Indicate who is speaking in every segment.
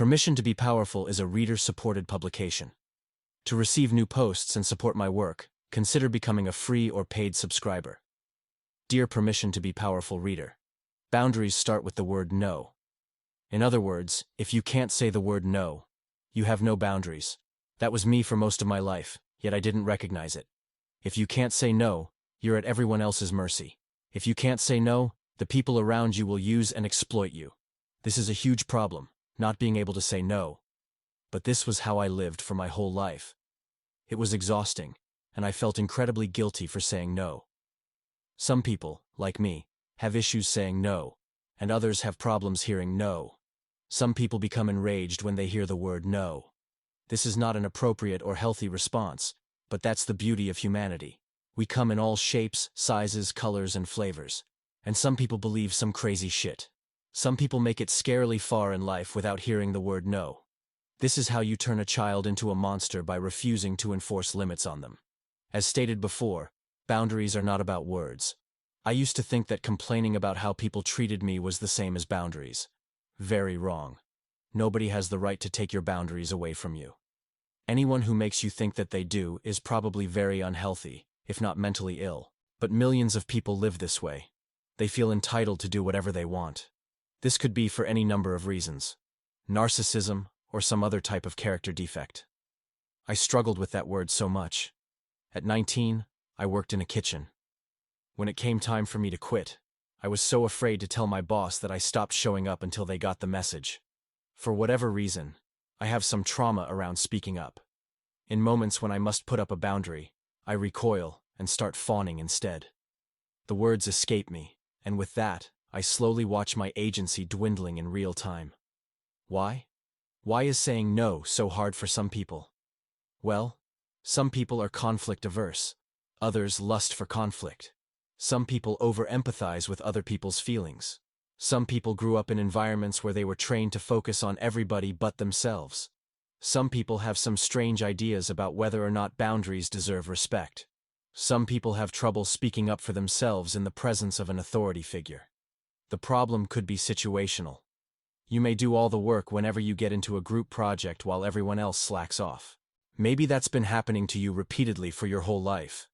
Speaker 1: Permission to be Powerful is a reader-supported publication. To receive new posts and support my work, consider becoming a free or paid subscriber. Dear Permission to be Powerful reader, boundaries start with the word no. In other words, if you can't say the word no, you have no boundaries. That was me for most of my life, yet I didn't recognize it. If you can't say no, you're at everyone else's mercy. If you can't say no, the people around you will use and exploit you. This is a huge problem, not being able to say no. But this was how I lived for my whole life. It was exhausting, and I felt incredibly guilty for saying no. Some people, like me, have issues saying no, and others have problems hearing no. Some people become enraged when they hear the word no. This is not an appropriate or healthy response, but that's the beauty of humanity. We come in all shapes, sizes, colors, and flavors. And some people believe some crazy shit. Some people make it scarily far in life without hearing the word no. This is how you turn a child into a monster by refusing to enforce limits on them. As stated before, boundaries are not about words. I used to think that complaining about how people treated me was the same as boundaries. Very wrong. Nobody has the right to take your boundaries away from you. Anyone who makes you think that they do is probably very unhealthy, if not mentally ill. But millions of people live this way. They feel entitled to do whatever they want. This could be for any number of reasons. Narcissism, or some other type of character defect. I struggled with that word so much. At 19, I worked in a kitchen. When it came time for me to quit, I was so afraid to tell my boss that I stopped showing up until they got the message. For whatever reason, I have some trauma around speaking up. In moments when I must put up a boundary, I recoil and start fawning instead. The words escape me, and with that, I slowly watch my agency dwindling in real time. Why? Why is saying no so hard for some people? Well, some people are conflict averse. Others lust for conflict. Some people over-empathize with other people's feelings. Some people grew up in environments where they were trained to focus on everybody but themselves. Some people have some strange ideas about whether or not boundaries deserve respect. Some people have trouble speaking up for themselves in the presence of an authority figure. The problem could be situational. You may do all the work whenever you get into a group project while everyone else slacks off. Maybe that's been happening to you repeatedly for your whole life.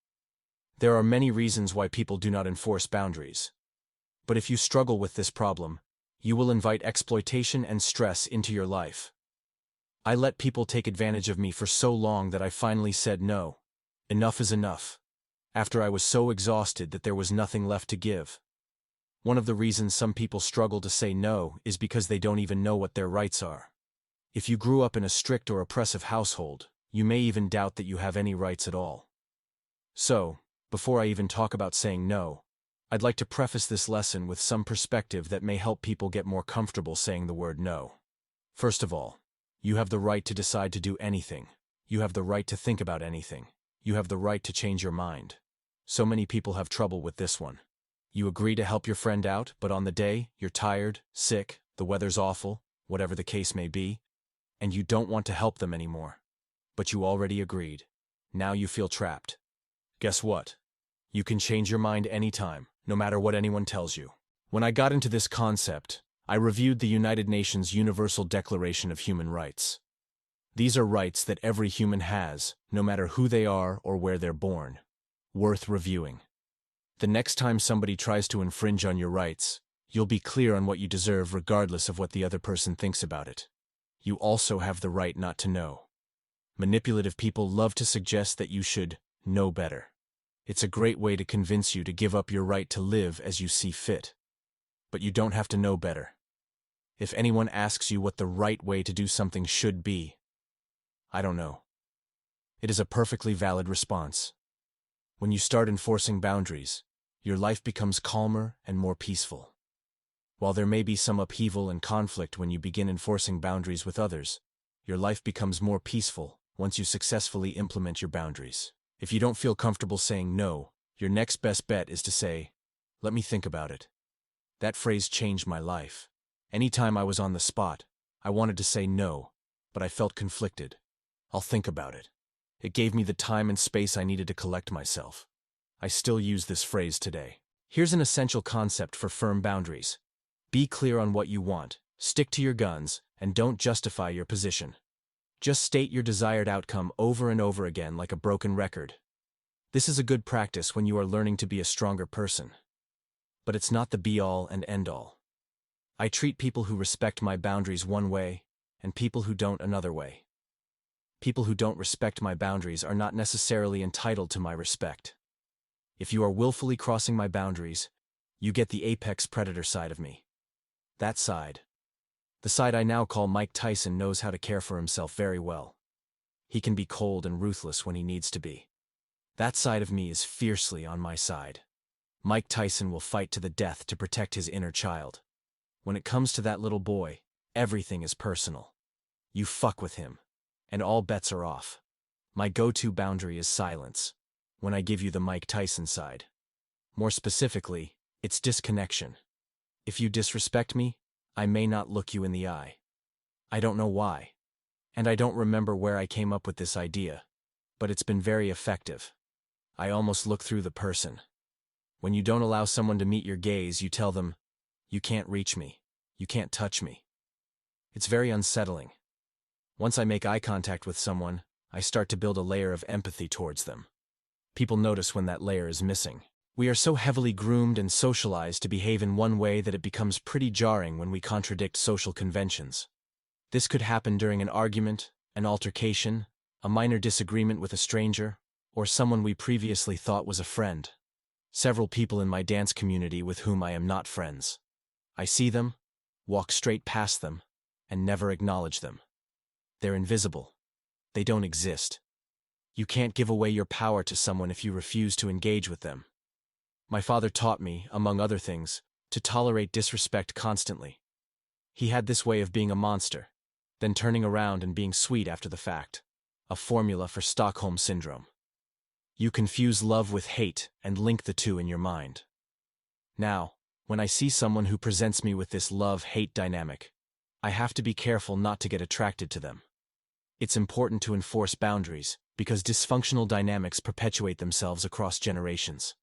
Speaker 1: There are many reasons why people do not enforce boundaries. But if you struggle with this problem, you will invite exploitation and stress into your life. I let people take advantage of me for so long that I finally said no. Enough is enough. After I was so exhausted that there was nothing left to give. One of the reasons some people struggle to say no is because they don't even know what their rights are. If you grew up in a strict or oppressive household, you may even doubt that you have any rights at all. So, before I even talk about saying no, I'd like to preface this lesson with some perspective that may help people get more comfortable saying the word no. First of all, you have the right to decide to do anything. You have the right to think about anything. You have the right to change your mind. So many people have trouble with this one. You agree to help your friend out, but on the day, you're tired, sick, the weather's awful, whatever the case may be, and you don't want to help them anymore. But you already agreed. Now you feel trapped. Guess what? You can change your mind anytime, no matter what anyone tells you. When I got into this concept, I reviewed the United Nations Universal Declaration of Human Rights. These are rights that every human has, no matter who they are or where they're born. Worth reviewing. The next time somebody tries to infringe on your rights, you'll be clear on what you deserve regardless of what the other person thinks about it. You also have the right not to know. Manipulative people love to suggest that you should know better. It's a great way to convince you to give up your right to live as you see fit. But you don't have to know better. If anyone asks you what the right way to do something should be, I don't know. It is a perfectly valid response. When you start enforcing boundaries, your life becomes calmer and more peaceful. While there may be some upheaval and conflict when you begin enforcing boundaries with others, your life becomes more peaceful once you successfully implement your boundaries. If you don't feel comfortable saying no, your next best bet is to say, "Let me think about it." That phrase changed my life. Anytime I was on the spot, I wanted to say no, but I felt conflicted. "I'll think about it." It gave me the time and space I needed to collect myself. I still use this phrase today. Here's an essential concept for firm boundaries. Be clear on what you want, stick to your guns, and don't justify your position. Just state your desired outcome over and over again like a broken record. This is a good practice when you are learning to be a stronger person. But it's not the be-all and end-all. I treat people who respect my boundaries one way, and people who don't another way. People who don't respect my boundaries are not necessarily entitled to my respect. If you are willfully crossing my boundaries, you get the apex predator side of me. That side. The side I now call Mike Tyson knows how to care for himself very well. He can be cold and ruthless when he needs to be. That side of me is fiercely on my side. Mike Tyson will fight to the death to protect his inner child. When it comes to that little boy, everything is personal. You fuck with him, and all bets are off. My go-to boundary is silence, when I give you the Mike Tyson side. More specifically, it's disconnection. If you disrespect me, I may not look you in the eye. I don't know why, and I don't remember where I came up with this idea, but it's been very effective. I almost look through the person. When you don't allow someone to meet your gaze, you tell them, "You can't reach me. You can't touch me." It's very unsettling. Once I make eye contact with someone, I start to build a layer of empathy towards them. People notice when that layer is missing. We are so heavily groomed and socialized to behave in one way that it becomes pretty jarring when we contradict social conventions. This could happen during an argument, an altercation, a minor disagreement with a stranger, or someone we previously thought was a friend. Several people in my dance community with whom I am not friends. I see them, walk straight past them, and never acknowledge them. They're invisible. They don't exist. You can't give away your power to someone if you refuse to engage with them. My father taught me, among other things, to tolerate disrespect constantly. He had this way of being a monster, then turning around and being sweet after the fact. A formula for Stockholm Syndrome. You confuse love with hate and link the two in your mind. Now, when I see someone who presents me with this love-hate dynamic, I have to be careful not to get attracted to them. It's important to enforce boundaries because dysfunctional dynamics perpetuate themselves across generations.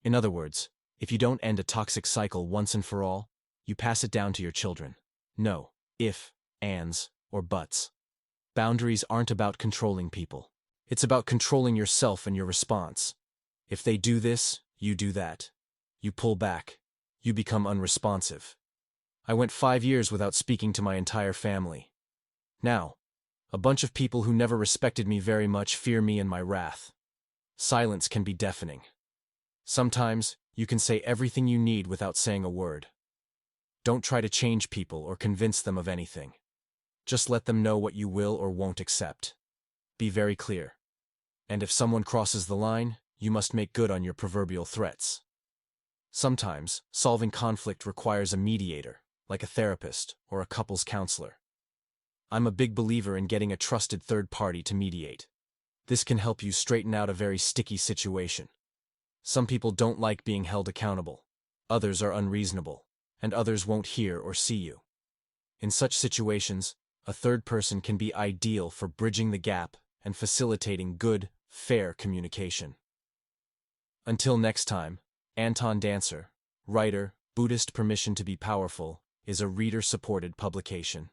Speaker 1: In other words, if you don't end a toxic cycle once and for all, you pass it down to your children. No if, ands, or buts. Boundaries aren't about controlling people. It's about controlling yourself and your response. If they do this, you do that. You pull back. You become unresponsive. I went 5 years without speaking to my entire family. Now, a bunch of people who never respected me very much fear me and my wrath. Silence can be deafening. Sometimes, you can say everything you need without saying a word. Don't try to change people or convince them of anything. Just let them know what you will or won't accept. Be very clear. And if someone crosses the line, you must make good on your proverbial threats. Sometimes, solving conflict requires a mediator, like a therapist or a couples counselor. I'm a big believer in getting a trusted third party to mediate. This can help you straighten out a very sticky situation. Some people don't like being held accountable. Others are unreasonable, and others won't hear or see you. In such situations, a third person can be ideal for bridging the gap and facilitating good, fair communication. Until next time, Anton Dancer, writer, Buddhist Permission to be Powerful, is a reader-supported publication.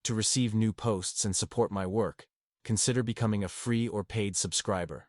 Speaker 1: To receive new posts and support my work, consider becoming a free or paid subscriber.